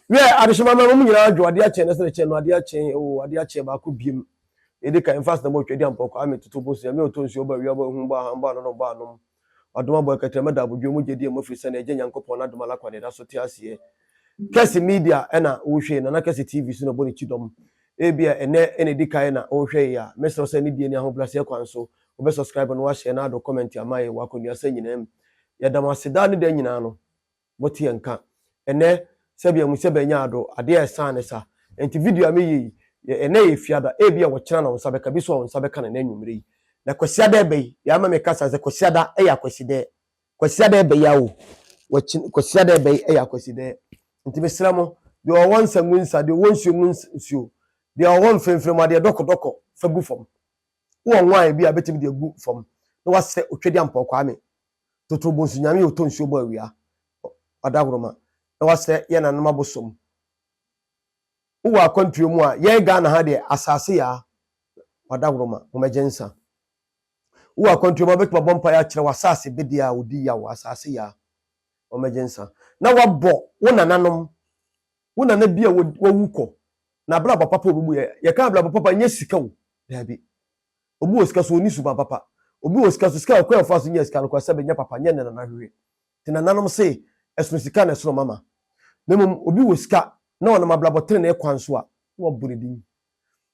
we adishima ma mu nyina adwo ade ache na se che no ade ache o ade ache ba ko biem edi kan fast na mo twedi ampoko ame tutu bosu me otonsu oba wi oba hu ba hamba no ba no adoma boy katema da bodwo mu gedi mo firi se na eje nyankopon na adoma la kwade da so te ase kesi media na wo hwe na kesi tv so na boni chidom ebia ene di kan na wo hwe ya mesro se ni die ni ahoblase kwan so obe subscribe no wa share na do comment amaye wa ko ni asa nyina ya da maseda ne da nyina no botie nka ene sebia mu sebanya ado ade esa ne sa enti video ameyi ene efiada ebia wo kira na wo sabeka bi so wo sabeka na anwumre yi na kwasiada ebe ya ma me kasa se kwasiada ya kwasiada ebe ya wo kwasiada ebe ya kwaside enti besramo de o won sangunsa de won nsuo de o won femfem de dokodoko fa gu fom wo nwan bi abetimi de gu fom na wase otwedi ampa kwa ame totobo nsu nyame oto nsuo bo awia adagoroma na wase ye na noma bosom uwa akontwe mu a ye Ghana ha de asase ya adagoroma omagensa uwa akontwe mu betuma bompa ya kire wasase bedia odi ya wasase ya omagensa na wabo wonananom wonana bia wawuko na bla papa obubu ye ka bla papa nye sika wo dabi obu osika so oni suba papa obu osika so sika ko afa so nye sika no kwa sebe nya papa nye na hwe tinananom se esu sika na esu mama nemum obi osika na wona mabla botre na ekwanso a wo buredi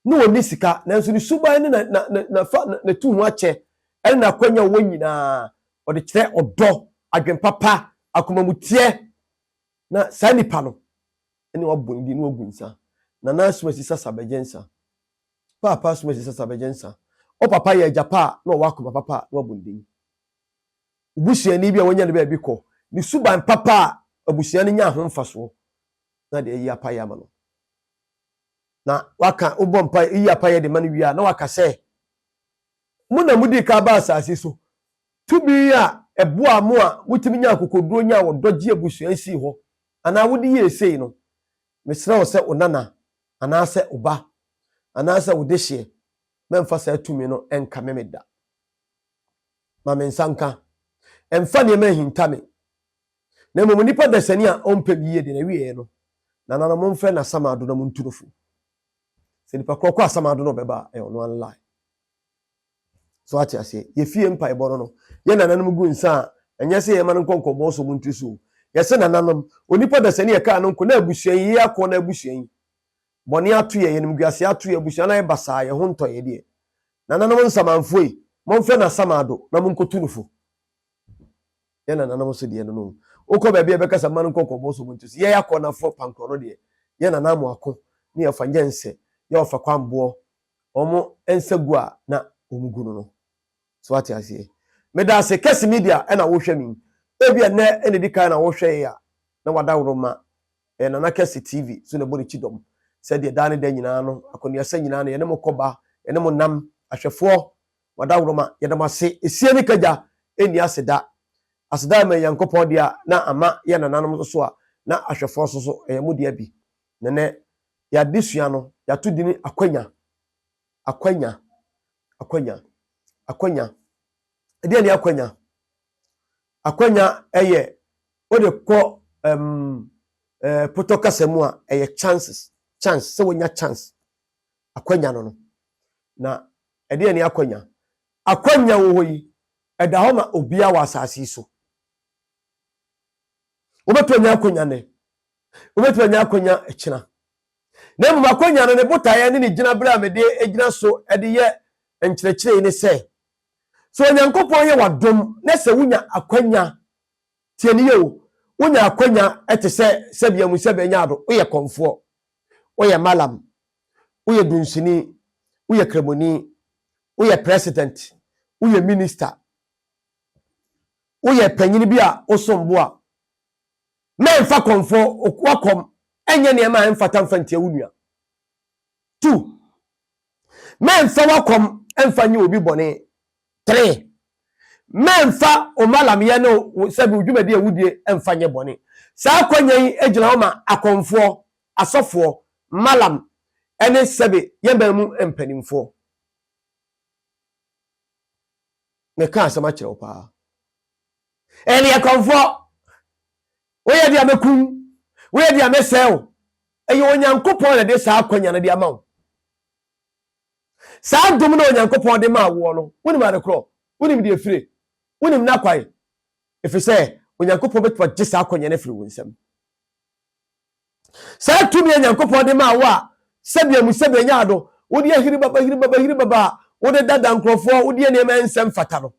no oni sika na enso ni suba ni na tu hu ache ene na kwanya wo nyina ode kire odo adwen papa akomamutie na sanipa no ene wo buredi no ogunsa na nasumasi sasa bejensa papa sumasi sasa bejensa o papa ye japa na wakoma papa no bundi busia ni bia wonya ne ba biko ni suban papa abusia ni nya ho mfaso na de yi apa ya ma no na waka ubompa yi apa ye de man wi na waka se muna mudi ka ba asase so tubi a eboa mo a mutimi nya akokoduro nya wo dogye abusia si ho ana wodi ye sei no mesra wo se onana ana se uba ana se udehye memfa sa tumi no enka memeda ma mensanka emfa ne mahintame na mum nipa dasani a ompa biye de na wiye no na nana momfre na samado na munturufu se nipa kokko asamado no beba e ono online so ati ase ye fie mpa e boro no ye nananum gu nsa enye se ye man nkonko bo so muntusu ye se nananum onipa dasani e ka no nko na abusuan yi akọ na abusuan yi boni atu ye yenim guase atu ye abusuan na ye basa ye ho nto ye de nananum nsamanfoi momfre na samado na munkotunufu ye nananum so de no oko ba bia beka sama nkonko bo so muntusu ye yakọ na fo pankro no de ye nanam akọ ne ye fa nyense ye ofa kwambo omo ensagua na omugunu no so ati ase meda se kesi media na wo hwemi ebia na ene dikan na wo hwe ya na wadawroma na kesi tv so na bodi chidom se de dane da nyina no akoni asa nyina no ye ne mokoba ye ne monam ahwefo wadawroma ye damase esie ni kaja eni aseda ma yankopon dia na ama ye nananom so a na ahwefo so mu dia bi ne ya desua no ya tudini akwanya ede ni akwanya eye ode ko potokasemu a eye chance se wonya chance akwanya no na ede ni akwanya wo yi eda ho ma obia wa asase so obetwanya akwanya ne obetwanya akwanya echina na mu akwanya no ne botaye ne gina bra mede egina so ede ye enkyerechire ne se so nyankopon ye wadom na se wunya akwanya tie ne ye wunya akwanya ete se bia mu se benya ado wo ye konfo wo ye malam wo ye dunsini wo ye kremoni wo ye president wo ye minister wo ye panyini bia osombo a memfa konfo okwakom enye ne ma emfata mfantia wunua 2 memfa wakom emfa nyi obi bone 3 memfa o malam ye no sabi udwumadi awudie emfa nye bone saa kwanya yi ejina ho ma akonfo asofo malam ene sabi ye ba mu empanimfo me ka asama kire opa ene akonfo wo ye dia mekun wo ye dia mesel Eyo onyankopon na de saa akwanya na de ama wo. Saa dum na onyankopon de ma wo no. Wonim adekro. Wonim de efire. Wonim na kwai. Efise onyankopon betwa gye saa akwanya na firi wo nsam. Saa tumi onyankopon de ma wo a sebia mu sebia nya ado. Wodi ahiri baba. Wodi dada nkrofo, wodi enema nsam fata no.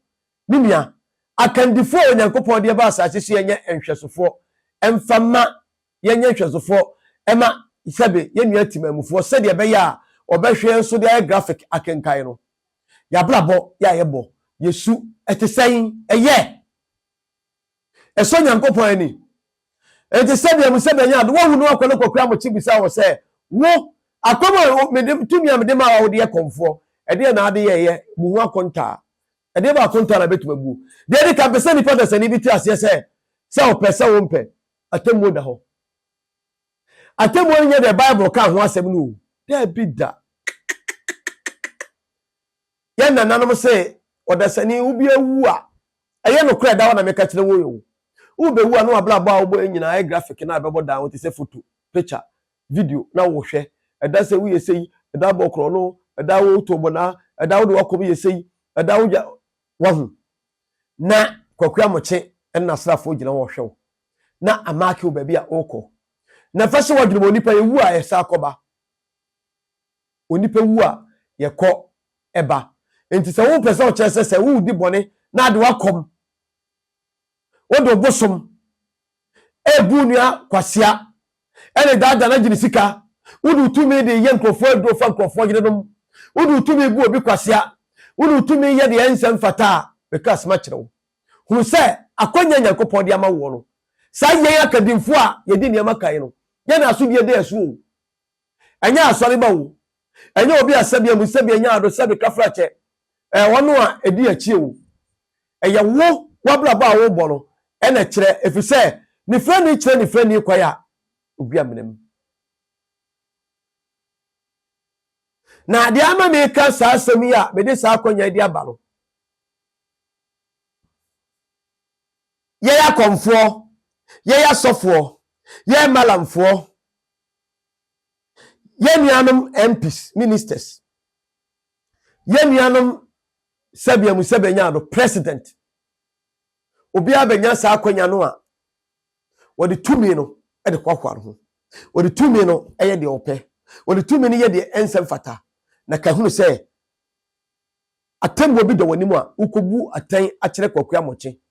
Nimia akandifo onyankopon de ba asase so yenye enhwesofo. Emfama yenye enhwesofo. Ema sebe yenua timamufo sede ebe ya obehwe nso de graphic akenkan no ya blabo ya yebo yesu etesan eye eso nyankopon ani enti sebe mu sebe nya do wo hu no akwale kokura mo chibisa wo se wo akomo me tumi amde ma wo de konfo ede na ade ye mu hu akonta ede ba akonta na betuma bu de ka pese ni pata sani biti ase se o pese wo mpe atemu da ho atemu nye the Bible ka ho asem no there be da ye nananom se odasani ubi ewu a eye no kra da wa na meka kire wo yo ube wu a no ablabo a wo nyina e graphic na abebo da wo te se photo picture video na wo hwe eda se wo yesei eda bokro no eda wo tobo na eda wo de wakobi yesei eda wo wahu na kwakua moche na srafo gina wo hwe na amake wo ba bia okọ na fase wadwene onipa yewu a yesa akoba onipa wu a yekọ eba enti se wo pese o kyerese se wo di bone na ade wakom wodo bosom ebunua kwasia ene dada na gini sika wodu tumi de ye nkrofo edo fa nkrofo gine nom wodu tumi bu obi kwasia wodu tumi ye de ensem fata because ma kyerɛ wo hu se akonya nyankopɔ de ama wo no sa ye akadimfo a ye di niam kai no ye na aso die de aso anya asɔre ba wo anya obi asabia mu sabia nya ado sabe kafra che wono a edi achi wo eye wo wablaba a wo bɔ no ena kyerɛ efise ni frani kyerɛ ni frani kwaya obi amenem na de ama me ka sa asemi a me de sa akonya di aba no ye ya komfo ye ya sofo ye malamfo ye nuanom MPs ministers ye nuanom sabia mu sabenya do president obi abenya sa akonya no a wodi tumi no e de kwakwaro ho wodi tumi no eye de ope wodi tumi no ye de ensem fata na ka hunu se atembo bi do wani mu a ukobu atan akire kwakua moche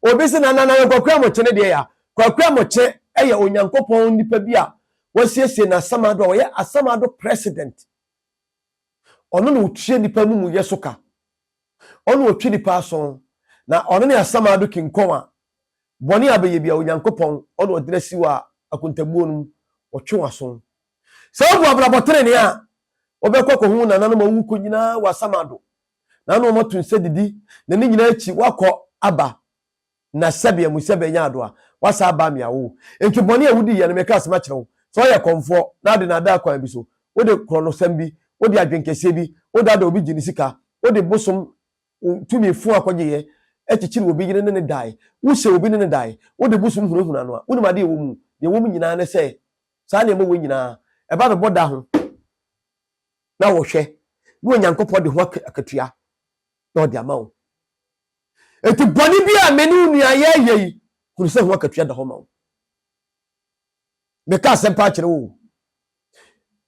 obi se na kwakua moche ne de ya kwakua moche eye onyankopon nipa bi a wasiesie na samado wo ye asamado president ono no utue nipa mu yesoka ono otwe nipa aso na ono ne asamado kinkon a boni abeye bia onyankopon ono odresi wa akontabuo no otwe waso se obu abrabotere ne a obekọ hu na nanu mawu ko nyina wasamado na no motu nse didi na ni nyina achi wakọ aba na sabia mu sabenya ado a wasa aba miawo enti boni awudi ye no meka asema kyerɛw so ye komfo na de na da kwan bi so wo de kronosam bi wo de adwenkese bi wo da obi gini sika wo de bosom tumi fu akɔgye ye echichiri obi yire ne dai wo se obi ne dai wo de bosom hunahuna no a wo ma de wo mu ye wo mu nyina ne se saa ne mo wo nyina e ba be boda ho na wo hwɛ wo nyankopɔ de ho akatua na ɔde ama wo eti boni bi a menu nua ye yi kunu se ho akatua da ho ma wo me ka sempa kyerɛ wo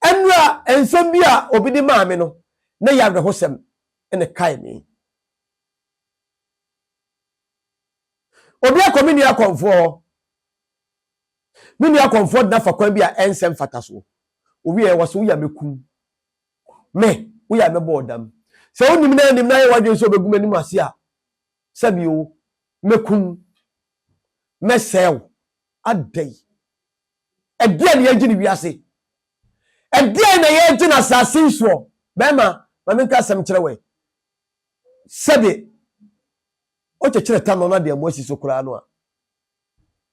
enura ensem bi a obi de ma me no na ya hwɛ ho sem ene kai me obi akomini akonfo mini akonfo na fa kwan bi a ensem fata so obi e waso ya mekum me wo ya mebo odam se onim na ye wadwe so begum anim ase a sabio mekum mesew adai edia na yegi ni wiase edia na yegi na sase so bema ma menka sam kyerɛ we sabe o kyekere tam no na de amoasi so kura no a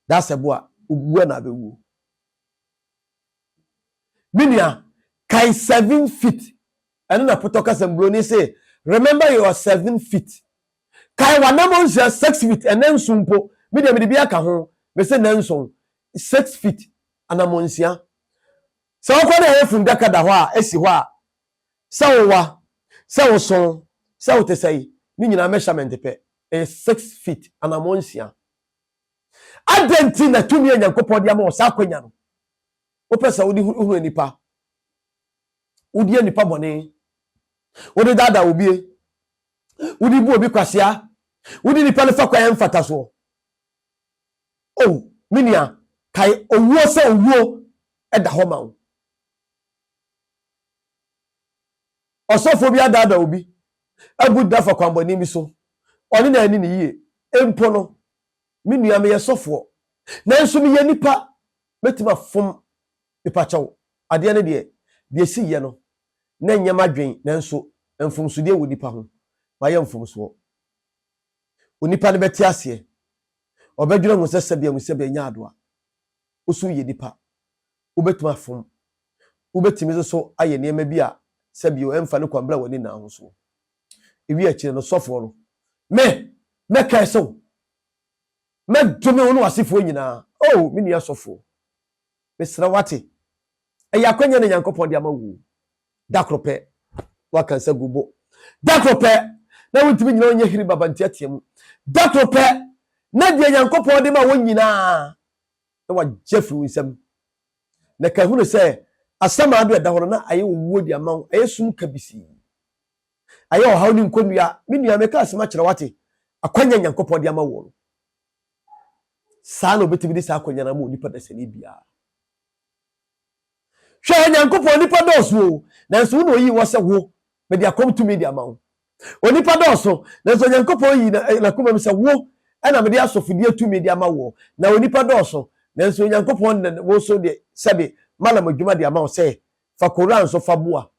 da sebo a ugu na bewu minia kai 7 feet and na potoka sembroni say remember you are 7 feet kai wanamo 6 feet and then sumpo media me bia ka ho me say nanson 6 feet anamonsia So ko na ye fundaka da ho a esi ho a sawowa sawoson sawotesai ni nyina measurement pe 6 feet anamonsia adenti na tumi Nyankopon dia ma osa kwanya no opesa wodi hu nipa wodi nipa bone wodi dada obie wodi bu obi kwasia wodi nipa lefa kwa mfata so oh minia kai owuo se owuo eda ho ma wo osofo bi adada obi abu dafa kwamboni mi so oni na ani ni yie empo no minia me yesofo nanso me ye nipa metima fom nipa chawo ade ne de si ye no na nyama dwen nanso mfomso de wo nipa ho ma ye mfomso onipa ne beti ase obedwira ho sesebia nya adoa osu ye nipa obetima fom obetimi so aye niema bi a sebio emfa ne kwambra wani na ho so ewi akire no sofo no me kai so me dome wono asefo nyina oh me nia sofo me sra wate eya kwanya ne Nyankopon de amawu dakrope wakansa gubo dakrope na wutimi nyina onye hiri babanti atiam dakrope na de Nyankopon de ma won nyina na wa jefri winsam na ka hunu se asama ado da hono na aye wo di amaw aye sum kabisi aye o hawni nkonua me nua me ka asema kire wate akwanya Nyankopon de amawo sa no betimi di sa akwanya na mo nipa da sani bia hwe Nyankopon nipa doso nanso wo no yi wo se wo me dia come to me dia mawo onipa doso nanso Nyankopon yi na kuma me se wo na me dia sofudie to me dia mawo na onipa doso nanso Nyankopon wo so de sebe malam adwuma dia mawo se fa Quran so fa boa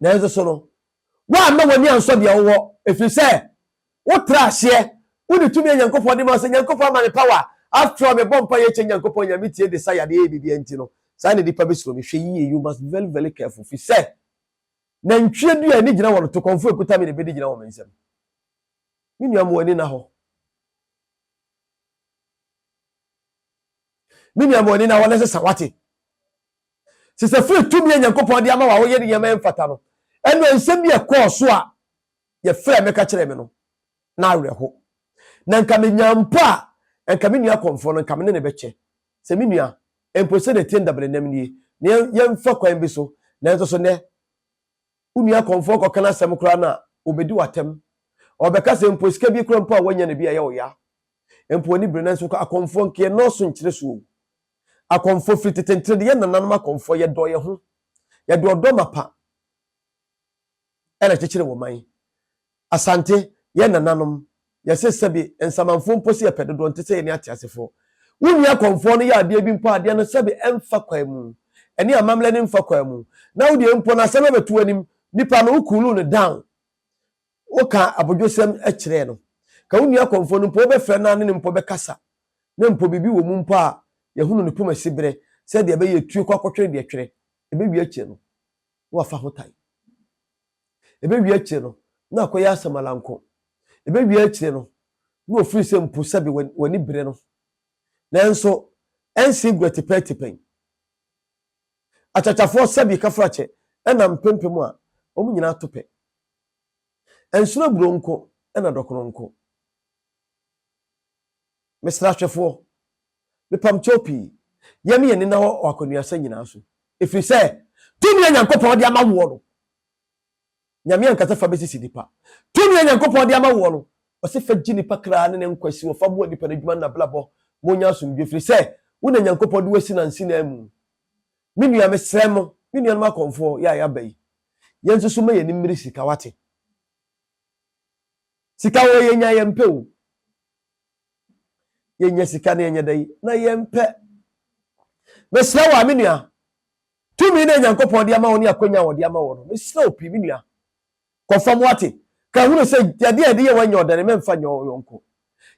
nanso so no wa ma wani anso dia wo efiri se wo tra hye wo de to me Nyankopon de ma se Nyankopon ma me power after all me bompa ye che Nyankopon ya mitie de saya de bibia enti no say ne dipa besro me hwe yi you must be very very careful fi say na ntwe dua ni gina wono to konfo ekuta me de bedi gina wo mensem mi nua mo ani na ho mi nua mo ani na wona se sawate se se free tumi Nyankopon de ama wa wo ye de yema mfata no eno ensem bi ekọ so a ye frɛ me ka kire me no na awerɛho na nka me nyampo a nka me nua konfo no nka me ne bɛkye se mi nua empose de tienda brenam nie ne yemfa kwan bi so na nso so ne unua konfo kokana sem kura na obedi watem obeka se emposika bi kura mpo a wanya ne bi aye oya empo ni brenam so akonfo nke no so nkyere so akonfo fititentre de ye nananum akonfo ye do ye ho ye do do mapa ela kyekire wo man asante ye nananum ye sesebi ensamanfo mpo se ye pedodo ntese ye ne atiasefo unua konfo no ya ade bi mpo ade no sebe emfa kwan mu eni amamle ne mfa kwan mu na wo de mpo na sebe betu anim nipa no ukulu no down oka abodwosem akire no ka unua konfo no mpo be frɛ na ne mpo be kasa ne mpo bibi wo mu mpo a ye hunu ne poma sibere se de be ye tue kwakotwe de twere ebe wi akire no wo afa hotai ebe wi akire no na akoya asamalanko ebe wi akire no no ofiri se mpo sebe wani bere no nanso ensi gwete petipen achachafo sabi kafrache ena mpempem a omu nyina tope ensuro bronko ena dokronko mesra hwefo mepam chopi yemi ye nina ho akonuasa nyina so efiri se tumi Nyankopon de amawo no nyame ankasa fa besisi dipa tumi Nyankopon de amawo no o se fa gini pakra ne nkwasi wo fa bo dipa na dwuma na blabo monya asumdwe firi se wo na Nyankopon de wasi na nsi na mu minua mesrem minua ma konfo ya bai yenso so maye ni mmiri sika wate sika wo yenya yempe o yenya sika na yenya dai na yempe mesrem wa minua tumi na Nyankopon de ama wo ne akonya wo de ama wo no mesrem opi minua konfam wate ka hunu se ade ye wanya odane memfa nyo yonko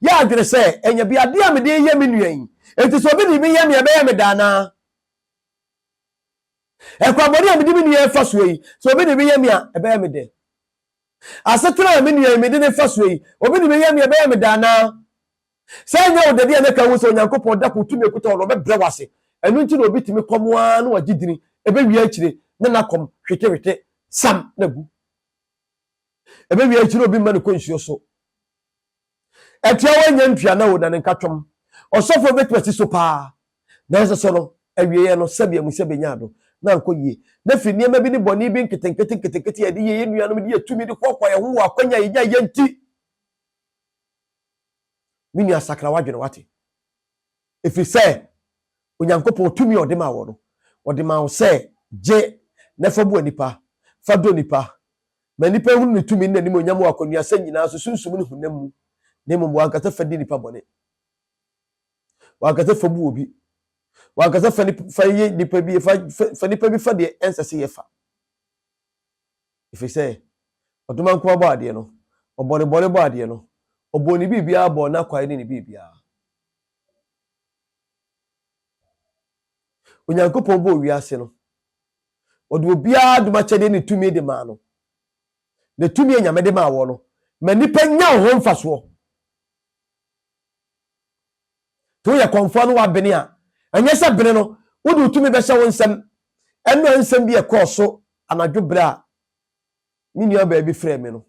ya adwene se enya bi ade a me de ye minua yi enti so bi ni mi ye me be ye me dana ekwabori am di mi nua fa so yi so obi ni bi ye me a ebe ye me de asetra mi nua me de ne fa so yi obi ni bi ye me ebe ye me dana say nya odade e ka wo so Nyankopon da ko tumi ekuta wo be bre wase enu nti no obi timi komoa no wagidini ebe wi akire na nakom hwete sam na gu ebe wi akire obi ma ne konsuo so etia wanya ntwa na wo na ne nkatwom osofo betwasi so pa na eso no awieye no sabia mu sebenya do na nkoyie na fi niema bi ni boni bi nketenkete ya di ye nua no di atumi di kokwa ye ho akwanya ye nya ye nti mini asakra wadwene wate if you say onyankopon tumi odema wo no odema wo say je na fabu anipa fado nipa ma nipa hu ne tumi na nim onyam akonua sa nyina so sunsum ne hunam mu ne mo wankasa fadi nipa bone wankasa fabu obi wankasa fa nipa bi fa nipa bi fa de ensese ye fa if you say oduma nko abo ade no obone bo ade no oboni bibia abo na kwai ne bibia onyankopon bo wiase no ode obia duma chede ne tumi de ma no ne tumi enyame de ma wo no ma nipa nya ho mfaso to ye konfo no wa bene a anyesa bene no wode tumi be hye wo nsem eno nsem bi e koso anadwo bre a minua ba bi frɛ me no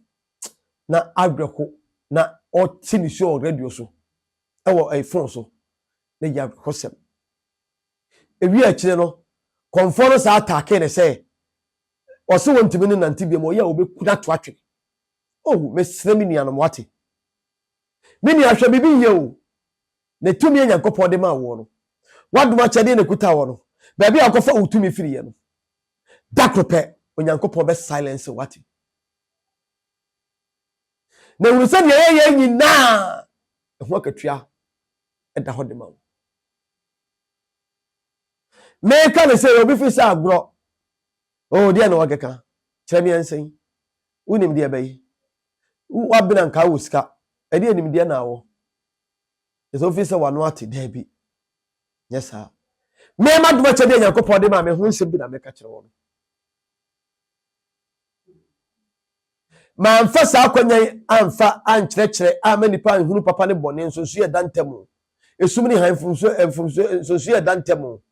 na agweko na o tini show radio so ewo iPhone so na ya hosem ewi akire no konfo no sa atake ne se o se wontimi ne nante bi mo ya obekuna to atwe oh mesre mi nua no wate mi nua hwe bibi ye o ne tumi Nyankopon de ma wo no waduma chede ne kuta wo no ba bi akofa utumi firi ye no dakrope Nyankopon be silence wate na wuruse ne ye nyina ho akatua eda ho de ma wo me ka ne se obi fi sa agro oh dia na wageka kire mi ansen unim dia bayi wa bina nka wo sika e dia nim dia na wo eso fi se wano ate da bi yes ha me ma duma chede Nyankopon de ma me ho nsem bi na me ka kire wo ma mfa sa akwanya amfa ankyerɛkyerɛ amanipa nhunu papa ne bɔne nsosu ye dantemu esum ni hanfumso nsosu ye dantemu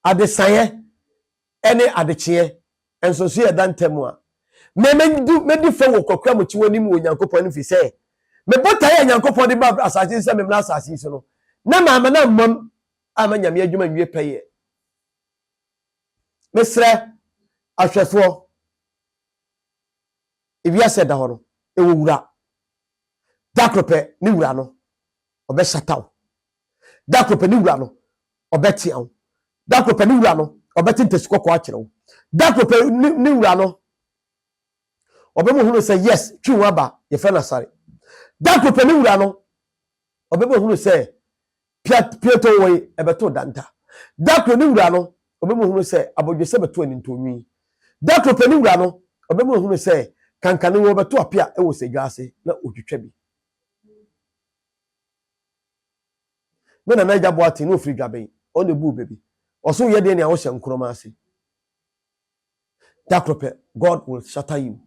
adesaye ene adekye nsosu ye dantemu a medi fa wo kokra mo chiwani mu Nyankopon no fi sɛ me botaye Nyankopon de ba asase sɛ me na asase so no na ma na mmam amanyame adwuma nwie pɛye mesrɛ ahwɛfo If said da hono e wo wura dakrope ni wura no obe shataw dakrope ni wura no obe tiaw dakrope ni wura no obe tintesikoko akyerew dakrope ni wura no obe mo hunu say yes twiwa aba ye fe na sare dakrope ni wura no obe mo hunu say piato we ebeto danta dakro ni wura no obe mo hunu say abodwese beto ani ntonwi dakrope ni wura no obe mo hunu say kankane wo beto apia e wo sedwase na odwetwa bi me na naija boati no free dwaben on the boo baby oso ye de ne a wo hye nkroma ase dakrope God will shatter you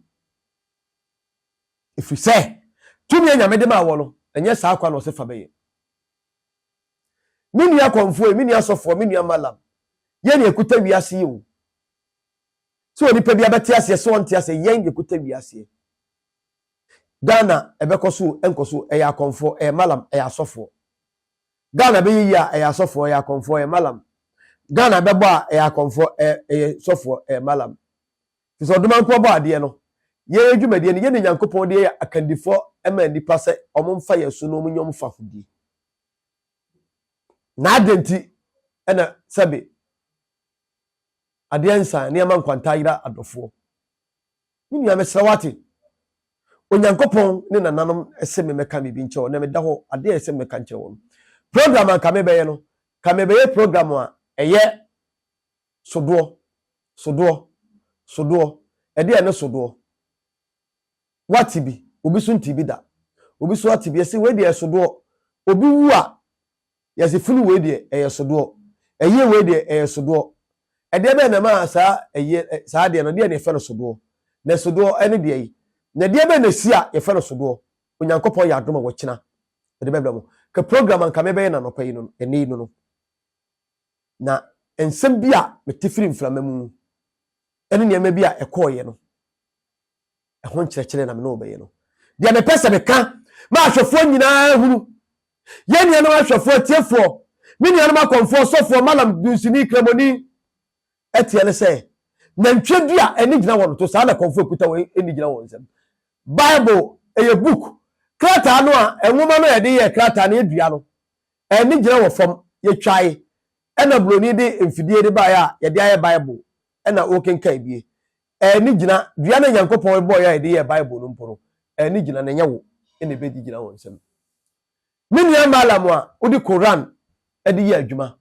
if you say tumi anyame de ma wo no enye sa akwa no se fa beye mini akonfo mini asofo mini amalam ye ne ekuta wiase yi o so oni pe bia beti ase so onti ase yen ekuta wiase Ghana ebekoso enkoso eya akonfo malam eya asofo Ghana be yi a eya asofo eya akonfo malam Ghana bebo a eya akonfo sofo malam so duma nko bo ade no ye adwumade ne ye ne Nyankopon de akandifo ema nipa se omomfa yeso no omnyom fa hudi na adenti ena sabe adiansa ne ama nkwanta yira adofo nini amesrawati Onyankopon ne nananom eseme meka me bi nche na me da ho ade eseme meka nche wo program an kamebeye no kamebeye program a eye sodo ede ene sodo watibi obi so ntibi da obi so watibi ese we de sodo obi wu a yesi funu we de eye sodo eye we de eye sodo ede be na ma sa eye sa de no de ne fe no sodo na sodo ene de yi na de be na sia ye fe no sodo Onyankopon ya adoma wo kina ede be blamo ke program an kamebeye na no payi no eni no na ensem bi a metifiri mframa mu ene niam bi a ekoye no ho nkyerɛkyerɛ na me no obeye no dia me pese me ka ma ahwefo nyinaa hunu ye nia no ahwefo tiefo me nia no akonfo sofo malam dunsini kramoni etie ne sɛ na ntwedu a eni gina won to saa na konfo ekuta won eni gina won nsem Bible eye book krata no a enwoma no yɛde yɛ krata na edua no eni gina wɔ fam ye twae ena broni de mfidie de ba ya yɛde ayɛ Bible ena okenkan bie eni gina dua na Nyankopɔn bɔ ya yɛde yɛ Bible no mpo no eni gina na nyɛ wo ene bedi gina won nsem minia malam a odi Quran ede yɛ adwuma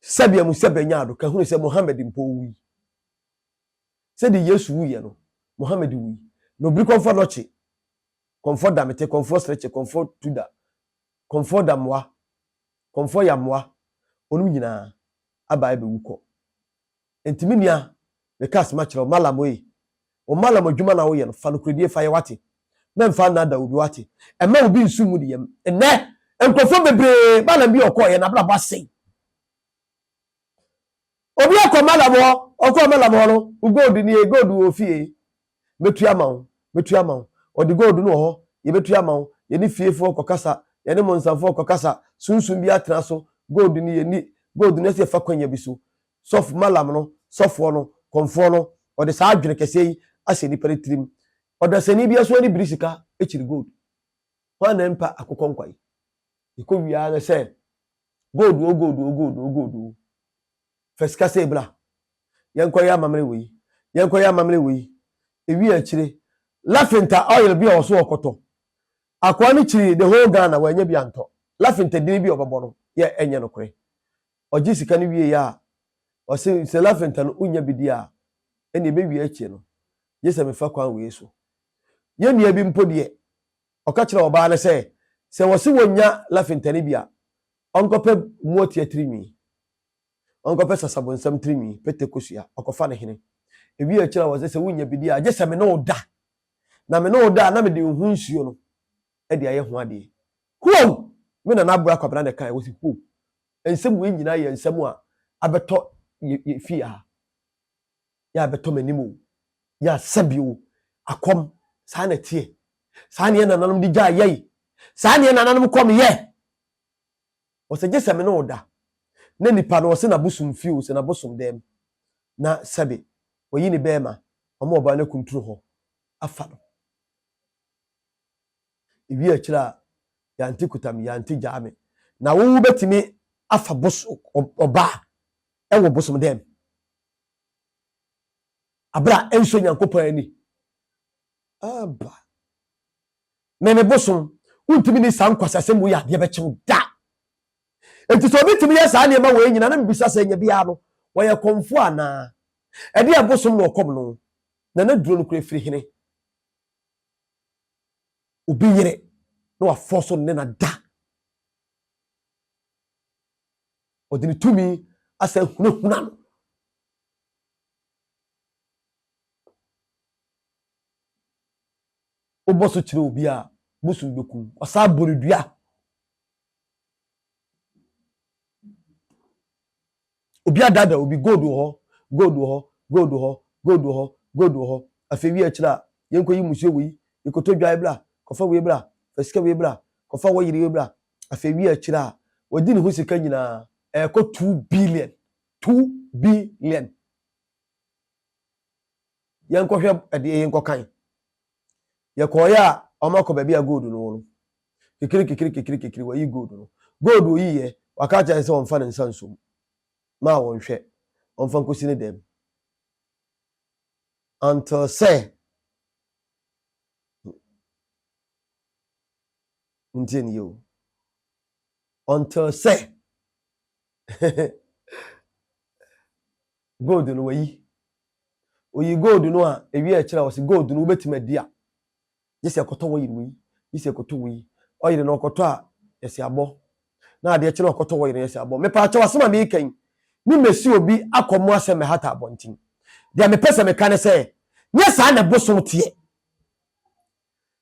sabia mu sabanya ado ka hunu sɛ Muhammad mpo wi sɛ de Yesu wi ye no Muhammad wi no bri konfo noche konfo damete konfo streche konfo tuda konfo damwa konfo yamwa onu nyina aba be wuko entimi nia me kas ma kyerɛ malam yi o malam adwuma na wo ye no fa no kredie fa ye wate na mfa na da obi wate e ma obi nsumu de yam enne enkofo bebre malam bi okoye na bla ba sei obi akọ malam ọkọ malam no gold ni gold wo fie metua ma o de gold no ho ye betua ma o ye ni fiefo kokasa ye ni monsafo kokasa sunsun bi atena so gold ni ye ni gold ni se fa kwanya bi so sof malam no sofo no konfo no o de saa adwene kese yi ase ni peretrim o da sani bi aso ni brisika echiri gold ho na mpa akokɔ nkwai iko wia na se gold feska se bla yenkoya amamre wi ewi akire lafinta oil bi o so okoto akwa ni chiri the whole Ghana wanya bi anto lafinta din bi obabo no ye enye no kore oji sika ni wie ya o se lafinta no unya bi dia ene be wi achi no yesa me fa kwan we so ye nia bi mpo de oka kire oba na se wo se wonya lafinta ni bia onkope muoti atrimi onkope sasabonsam trimi pete kosua okofa ne hene ebi akira wo se wonya bi dia agye me no da na me no da na me de hu nsuo no e de aye ho ade hu me na abura kwabra ne kan wo si hu ensem we nyina ye ensem a abeto fi a ya abeto manimo ya sabio akom sa na tie sa ne na nanum di gya ye sa ne na nanum kom ye wo se gye me no da na nipa no se na busum fi o se na busum dem na sabe oyi ni bema omo oba na kunturu ho afa no ibi akira ya antikutam ya antijame na wo betimi afa bos oba ewo bosum dem abra enso Nyankopɔn ani aba me bosum untimi ni sankwasasem wo ya de be kyew da enti so bitimi ya sa ne ma wo nyina na mbisa sa nya bia no wo ye konfo ana e de abosom no kom no na duro no kure firi hene obi yire no afoso ne na da odini tumi asa hunahuna no oboso kire obi a busum bekum osa boridua obi adada obi gold ho afewi akira yenkoyi musuo wi ikoto dwae bla kofa we bla fasika we bla kofa wo yiri we bla afewi akira wodi ne ho sika nyina eko 2 billion yenkohwe ade yenkokan yekoya omakoba bia gold no kikiri wa yi gold no gold yi ye wakacha se won fa ne nsansom ma won hwe on fa nkosi ne dem until say ntien yo until say gold no wayi oyi gold no a ewi akira wo se gold no betima dia yesi akoto wo yiri yesi akoto wo yi oyire no akoto a yesi abo na ade akira akoto wo yiri yesi abo me pa acha wasema me kan ni mesi obi akomo aseme hata abontin dia me pese me kan se nyesa na bosom tie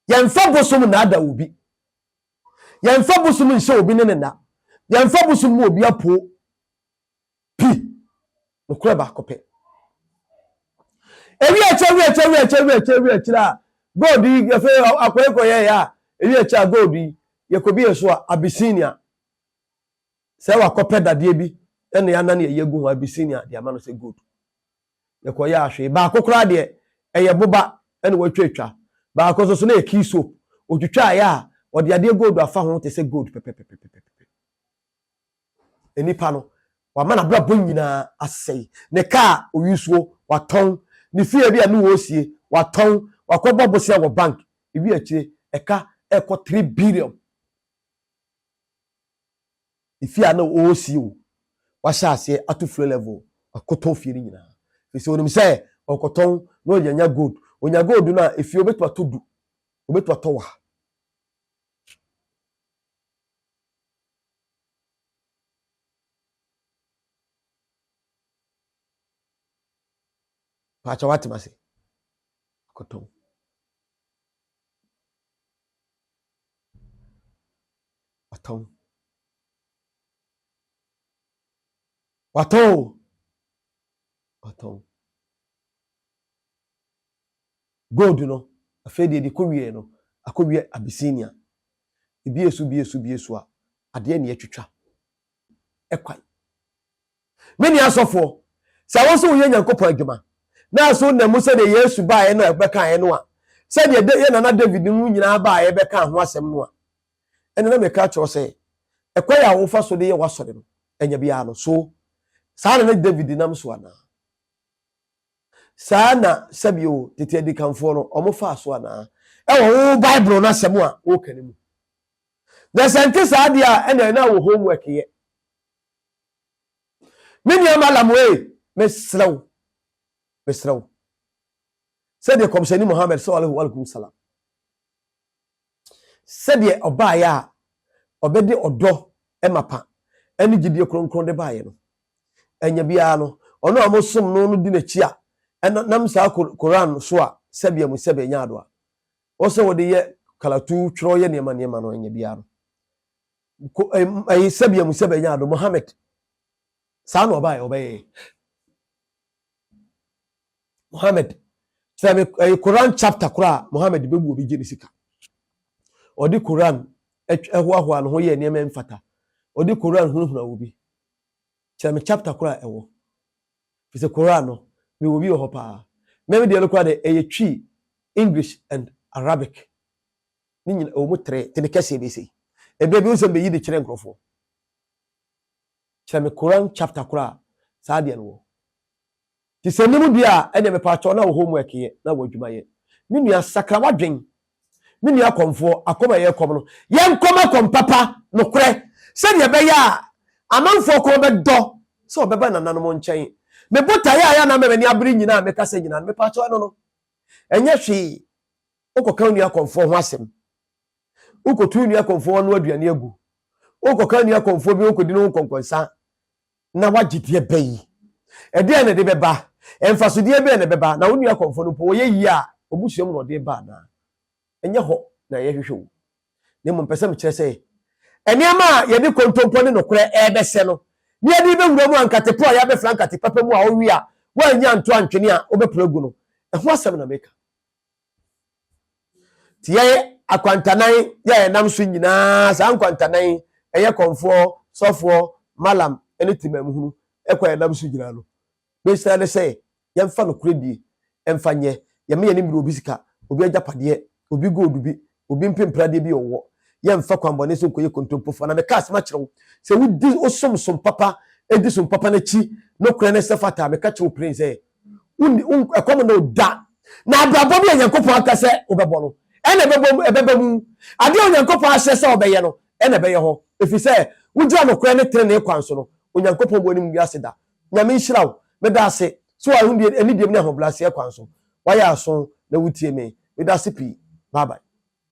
yemfa bosom na ada obi yemfa bosom nse obi ne na yemfa bosom mu obi apo no kura ba kope ewi eche gold ye fe akoyeko ye ya ewi eche gold ye ko bi eso Abyssinia se wa kope dade bi ene ya na ne ye gu ho Abyssinia de amano se gold ye ko ya ahwe ba akokora de eye boba ene watwatwa ba akoso so na eki soap otwatwa ya ode ade gold afa ho te se gold pepe enipa no wa mana bra bo nyina asei ne ka oyusuo waton ne fie bia no wosie waton wakobo bosia wo bank ebi akire eka eko 3 billion ifia na wosie wo wa sha ase atu flow level akoto fie nyina ese onim se okoton no yanya gold onya gold na efie obetu atodu obetu atowa pacha wati mase akoton waton gold no afede de kowie no akowie Abyssinia ebiesu a ade ne atwitwa ekwai meni asofo se won wo Nyankopon adwuma na so na musa de Yesu ba ye no ebeka ye no a se de ye na David mu nyina ba ye beka ho asem no a ene na meka cho se ekwai a wo fa so de ye wasore no enya bia no so sa na David nam so ana sa na sabio tete adi kanfo no omo fa so ana wo Bible na asem a wo kane mu the sentence adia ene na wo homework ye mini amalamwe mesraw said the komshani Muhammad sallallahu alaihi wasallam said the obaya obedi odo emapa eni gidie kronkron de baaye no enya bia no ono amosom no di nachi a nam sa Quran so a sabia mu sabe nya ado a o se wode ye kalatu twro ye nema no enya bia no ai sabia mu sabe nya ado Muhammad sa no obaya obaye Muhammad sabe Quran chapter kura Muhammad bebu obi gye sika odi Quran ehwa no ho ye nema mfata odi Quran hunhuna obi sabe chapter kura ewo fise Quran no we obi ho pa maybe de lokwa de eyetwi English and Arabic ni nyina o mu tre te ne kase be sei ebe bi unse be yi de kire nkrofo sabe Quran chapter kura sa de no ti se nimu dia ene me pa cho na wo homework ye na wo dwuma ye menua sakra wadwen menua komfo akoma ye kom no ye nkoma kom papa no kure se de be ya amanfo ko be do se obeba nananom nchen me bota ya na me ni abiri nyina me kase nyina me pa cho no enye hwe ukoka nua komfo ho asem ukotu nua komfo no aduane agu ukoka nua komfo bi ukodi no konkonsa na wagidie bayi ede na de beba emfasodie be na beba na wonu akomfo no po ye yi a obusuam no de ba na enye ho na ye hwehwe ne mo pese me kire se eniama ye de kontompo ne nokure ebese no ne ye de be wura mu ankatepo ya be frankate papa mu a owi a wa nya nto antwene a obepragu no eho asem na meka ti ye akwantanan ye nam so nyina sa akwantanan eye konfo sofo malam ene timamhunu ekwa nam so nyina no be say say yemfa no kredi emfa nye yeme ye ni mbi obi sika obi agapade obi gold bi obi mpemprade bi owo yemfa kwambone so koye kontompo fa na me kas ma kirewo se wudi osomsom papa edi som papa na chi no kure ne sefata me ka kirewo prince ekom no da na abrabo bi Nyankopon akase obebo no ene ebebo mu ade Nyankopon asese obeye no ene beye ho efise wudua no kure ne tre ne kwanso no Nyankopon bo ni mu aseda nyame nhirawo me da ase so ahundie eni dem ne ahoblase kwanso waya aso na wutie me da ase pi bye bye.